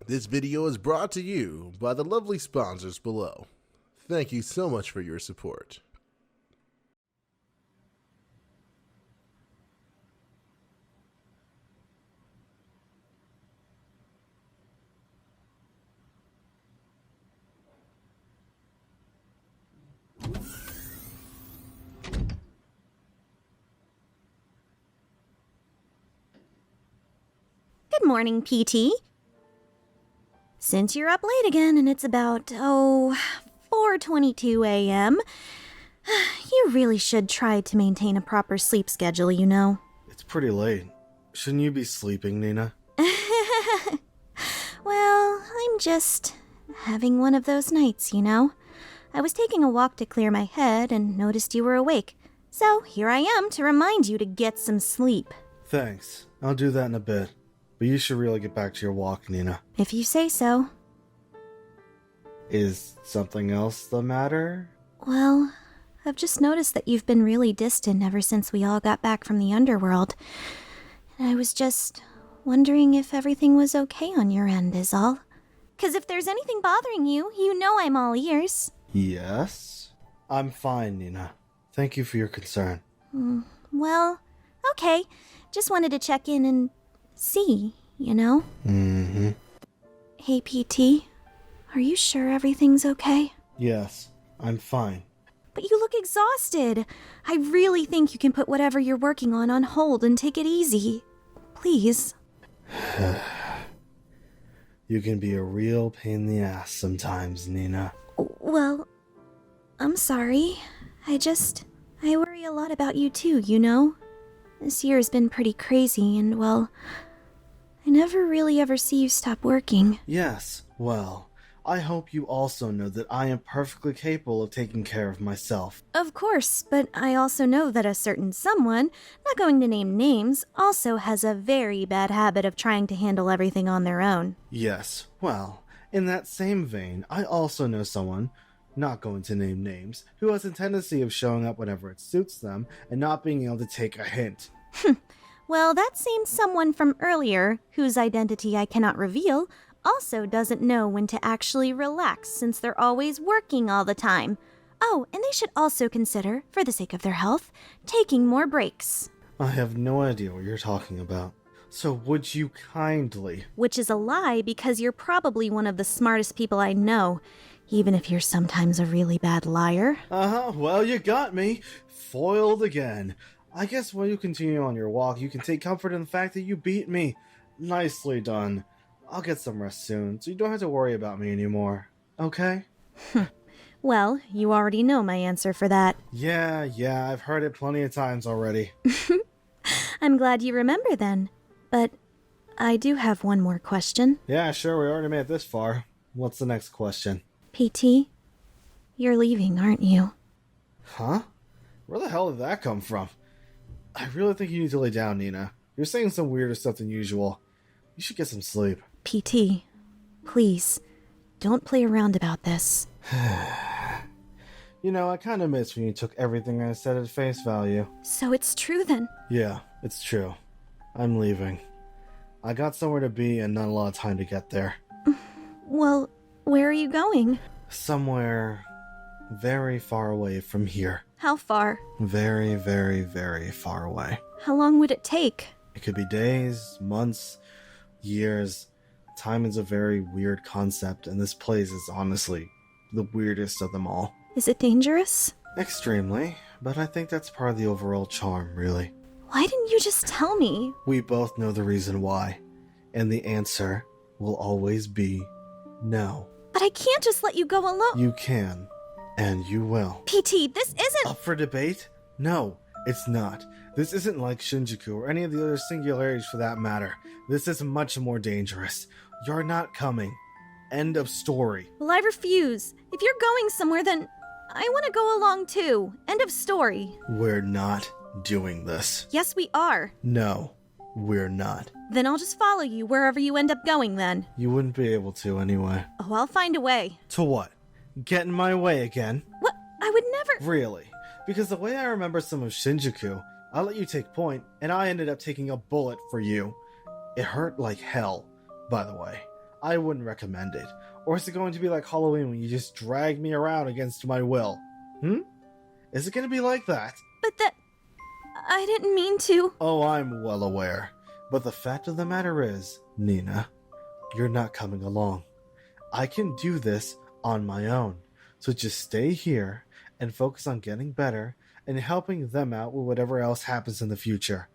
This video is brought to you by the lovely sponsors below. Thank you so much for your support. Good morning, PT. Since you're up late again and it's about, 4:22 a.m., you really should try to maintain a proper sleep schedule, you know. It's pretty late. Shouldn't you be sleeping, Nina? Well, I'm just having one of those nights, you know. I was taking a walk to clear my head and noticed you were awake. So here I am to remind you to get some sleep. Thanks. I'll do that in a bit. But you should really get back to your walk, Nina. If you say so. Is something else the matter? Well, I've just noticed that you've been really distant ever since we all got back from the underworld. And I was just wondering if everything was okay on your end, is all. 'Cause if there's anything bothering you, you know I'm all ears. Yes? I'm fine, Nina. Thank you for your concern. Well, okay. Just wanted to check in and see, you know? Mm-hmm. Hey, PT, are you sure everything's okay? Yes, I'm fine. But you look exhausted. I really think you can put whatever you're working on hold and take it easy. Please. You can be a real pain in the ass sometimes, Nina. Well, I'm sorry. I worry a lot about you too, you know? This year's been pretty crazy and, well, I never really ever see you stop working. Yes, well, I hope you also know that I am perfectly capable of taking care of myself. Of course, but I also know that a certain someone, not going to name names, also has a very bad habit of trying to handle everything on their own. Yes, well, in that same vein, I also know someone, not going to name names, who has a tendency of showing up whenever it suits them and not being able to take a hint. Well, that same someone from earlier, whose identity I cannot reveal, also doesn't know when to actually relax since they're always working all the time. Oh, and they should also consider, for the sake of their health, taking more breaks. I have no idea what you're talking about. So would you kindly... Which is a lie because you're probably one of the smartest people I know, even if you're sometimes a really bad liar. Well, you got me. Foiled again. I guess while you continue on your walk, you can take comfort in the fact that you beat me. Nicely done. I'll get some rest soon, so you don't have to worry about me anymore. Okay? Well, you already know my answer for that. Yeah, I've heard it plenty of times already. I'm glad you remember then. But I do have one more question. Yeah, sure, we already made it this far. What's the next question? PT, you're leaving, aren't you? Huh? Where the hell did that come from? I really think you need to lay down, Nina. You're saying some weirder stuff than usual. You should get some sleep. PT, please, don't play around about this. You know, I kind of miss when you took everything I said at face value. So it's true then? Yeah, it's true. I'm leaving. I got somewhere to be and not a lot of time to get there. Well, where are you going? Somewhere very far away from here. How far? Very, very, very far away. How long would it take? It could be days, months, years. Time is a very weird concept, and this place is honestly the weirdest of them all. Is it dangerous? Extremely, but I think that's part of the overall charm, really. Why didn't you just tell me? We both know the reason why, and the answer will always be no. But I can't just let you go alone. You can, and you will. PT, this isn't... Up for debate? No, it's not. This isn't like Shinjuku or any of the other singularities for that matter. This is much more dangerous. You're not coming. End of story. Well, I refuse. If you're going somewhere, then I want to go along too. End of story. We're not doing this. Yes, we are. No, we're not. Then I'll just follow you wherever you end up going then. You wouldn't be able to anyway. Oh, I'll find a way. To what? Get in my way again? What? I would never... Really? Because the way I remember some of Shinjuku, I let you take point, and I ended up taking a bullet for you. It hurt like hell, by the way. I wouldn't recommend it. Or is it going to be like Halloween when you just drag me around against my will? Is it going to be like that? But that... I didn't mean to. Oh, I'm well aware. But the fact of the matter is, Nina, you're not coming along. I can do this on my own. So just stay here and focus on getting better and helping them out with whatever else happens in the future.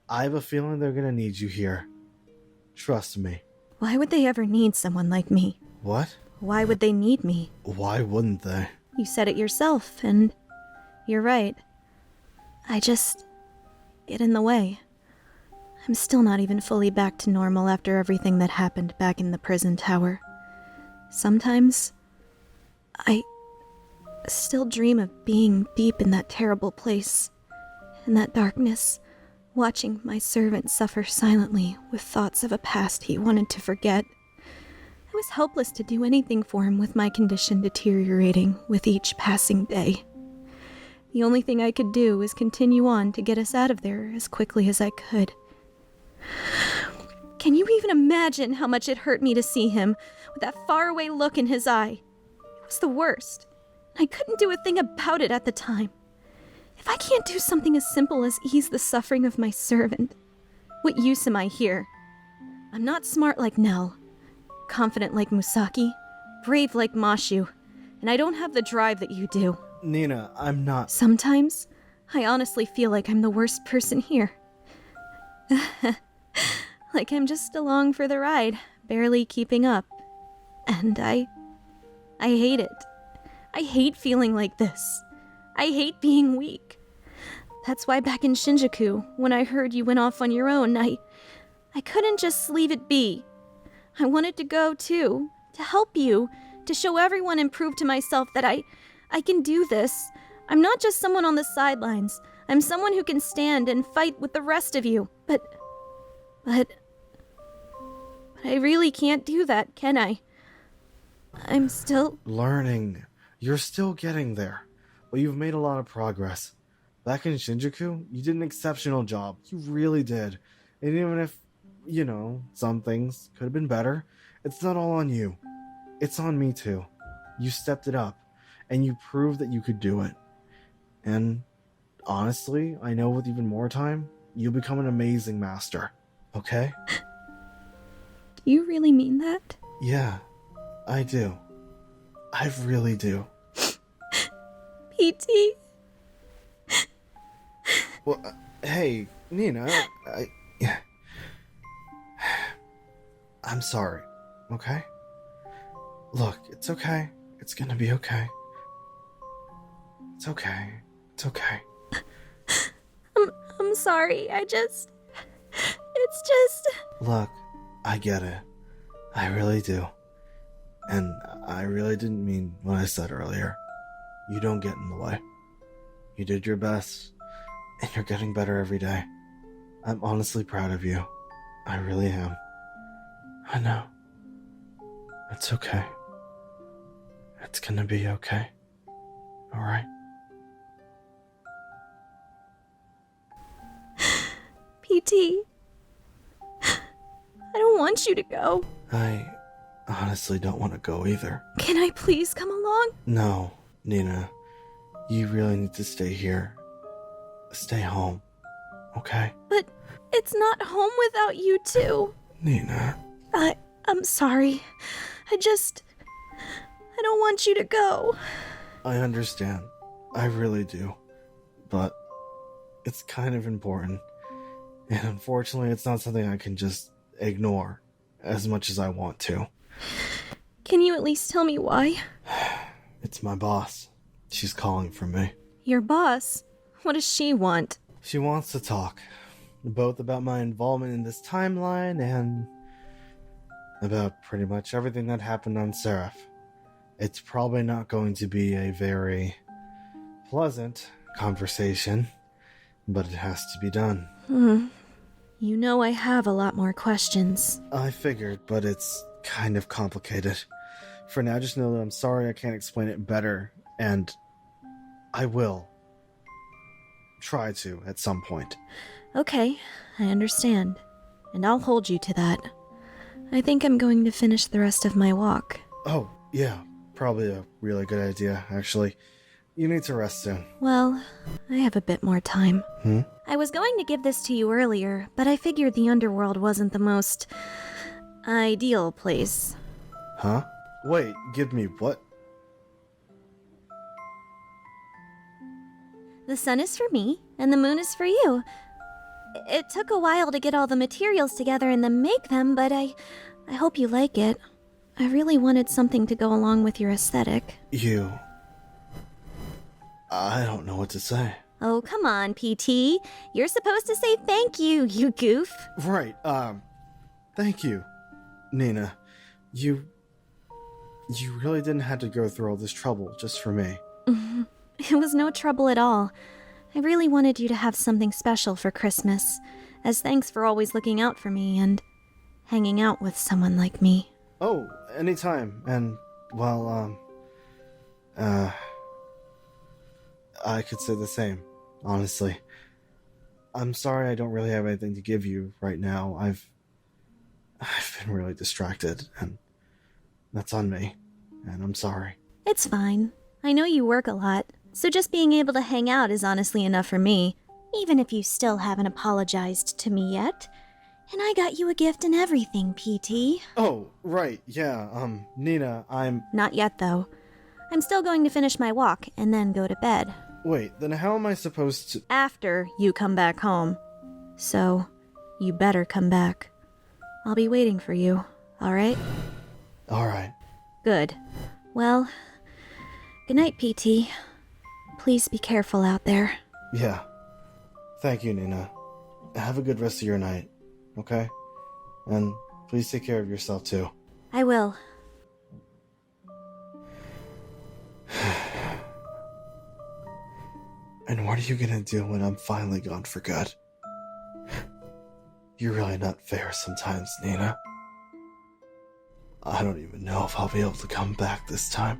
I have a feeling they're going to need you here. Trust me. Why would they ever need someone like me? What? Why would they need me? Why wouldn't they? You said it yourself, and you're right. I just get in the way. I'm still not even fully back to normal after everything that happened back in the prison tower. Sometimes, I still dream of being deep in that terrible place, in that darkness, watching my servant suffer silently with thoughts of a past he wanted to forget. I was helpless to do anything for him with my condition deteriorating with each passing day. The only thing I could do was continue on to get us out of there as quickly as I could. Can you even imagine how much it hurt me to see him with that faraway look in his eye? It was the worst. I couldn't do a thing about it at the time. If I can't do something as simple as ease the suffering of my servant, what use am I here? I'm not smart like Nell, confident like Musaki, brave like Mashu, and I don't have the drive that you do. Nina, I'm not... Sometimes, I honestly feel like I'm the worst person here. Like I'm just along for the ride, barely keeping up. And I hate it. I hate feeling like this. I hate being weak. That's why back in Shinjuku, when I heard you went off on your own, I couldn't just leave it be. I wanted to go too, to help you, to show everyone and prove to myself that I can do this. I'm not just someone on the sidelines. I'm someone who can stand and fight with the rest of you. But I really can't do that, can I? I'm still... learning. You're still getting there. But you've made a lot of progress. Back in Shinjuku, you did an exceptional job. You really did. And even if, some things could have been better, it's not all on you. It's on me too. You stepped it up, and you proved that you could do it. And honestly, I know with even more time, you'll become an amazing master. Okay? Do you really mean that? Yeah, I do. I really do. PT? Well, hey, Nina, I'm sorry, okay? Look, it's okay. It's gonna be okay. It's okay. It's okay. I'm sorry, it's just... Look, I get it. I really do. And I really didn't mean what I said earlier. You don't get in the way. You did your best, and you're getting better every day. I'm honestly proud of you. I really am. I know. It's okay. It's gonna be okay. Alright? PT, I don't want you to go. I honestly don't want to go either. Can I please come along? No, Nina. You really need to stay here. Stay home. Okay? But it's not home without you two. Nina. I'm sorry. I don't want you to go. I understand. I really do. But it's kind of important. And unfortunately, it's not something I can just ignore as much as I want to. Can you at least tell me why? It's my boss. She's calling for me. Your boss? What does she want? She wants to talk. Both about my involvement in this timeline and about pretty much everything that happened on Seraph. It's probably not going to be a very pleasant conversation, but it has to be done. You know I have a lot more questions. I figured, but it's kind of complicated. For now, just know that I'm sorry I can't explain it better, and I will try to at some point. Okay, I understand. And I'll hold you to that. I think I'm going to finish the rest of my walk. Oh, yeah, probably a really good idea, actually. You need to rest soon. Well, I have a bit more time. I was going to give this to you earlier, but I figured the underworld wasn't the most ideal place. Huh? Wait, give me what? The sun is for me, and the moon is for you. It took a while to get all the materials together and then make them, but I hope you like it. I really wanted something to go along with your aesthetic. I don't know what to say. Oh, come on, PT. You're supposed to say thank you, you goof. Right, thank you, Nina. You really didn't have to go through all this trouble just for me. It was no trouble at all. I really wanted you to have something special for Christmas, as thanks for always looking out for me and hanging out with someone like me. Oh, anytime. And, well, I could say the same, honestly. I'm sorry I don't really have anything to give you right now. I've been really distracted, and that's on me. And I'm sorry. It's fine. I know you work a lot, so just being able to hang out is honestly enough for me, even if you still haven't apologized to me yet. And I got you a gift and everything, PT. Oh, right, yeah, Nina, Not yet, though. I'm still going to finish my walk and then go to bed. Wait, then how am I supposed to... After you come back home. So, you better come back. I'll be waiting for you, alright? Alright. Good. Well, good night, PT. Please be careful out there. Yeah. Thank you, Nina. Have a good rest of your night, okay? And please take care of yourself, too. I will. And what are you gonna do when I'm finally gone for good? You're really not fair sometimes, Nina. I don't even know if I'll be able to come back this time.